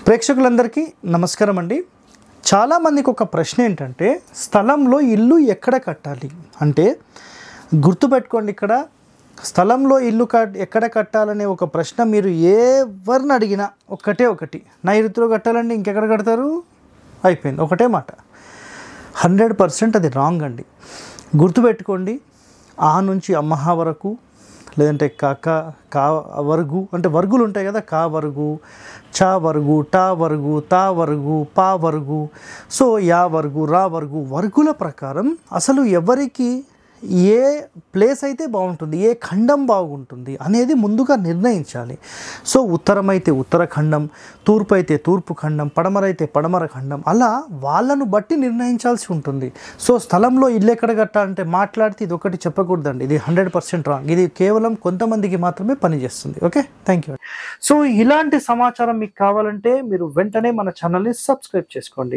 ప్రేక్షకులందరికీ నమస్కారం అండి. చాలామందికి ఒక ప్రశ్న ఏంటంటే స్థలంలో ఇల్లు ఎక్కడ కట్టాలి అంటే గుర్తుపెట్టుకోండి, ఇక్కడ స్థలంలో ఇల్లు ఎక్కడ కట్టాలనే ఒక ప్రశ్న మీరు ఎవరిని అడిగినా ఒకటి నైరుతిలో కట్టాలండి, ఇంకెక్కడ కడతారు, అయిపోయింది, ఒకటే మాట. 100% అది రాంగ్ అండి. గుర్తుపెట్టుకోండి, ఆ నుంచి అమ్మహ వరకు, లేదంటే కా వరుగు అంటే వర్గులు ఉంటాయి కదా, కా వరుగు, చా వరుగు, టా వరుగు, తా వరుగు, పా వరుగు, సో యా వరుగు, రా వరుగు, వర్గుల ప్రకారం అసలు ఎవరికి ఏ ప్లేస్ అయితే బాగుంటుంది, ఏ ఖండం బాగుంటుంది అనేది ముందుగా నిర్ణయించాలి. సో ఉత్తరం అయితే ఉత్తర ఖండం, తూర్పు అయితే తూర్పు ఖండం, పడమరైతే పడమర ఖండం, అలా వాళ్ళను బట్టి నిర్ణయించాల్సి ఉంటుంది. సో స్థలంలో ఇల్లు ఎక్కడ కట్టాలంటే మాట్లాడితే ఇది ఒకటి చెప్పకూడదండి, ఇది 100% రాంగ్. ఇది కేవలం కొంతమందికి మాత్రమే పనిచేస్తుంది. Okay, thank you. సో ఇలాంటి సమాచారం మీకు కావాలంటే మీరు వెంటనే మన ఛానల్ని సబ్స్క్రైబ్ చేసుకోండి.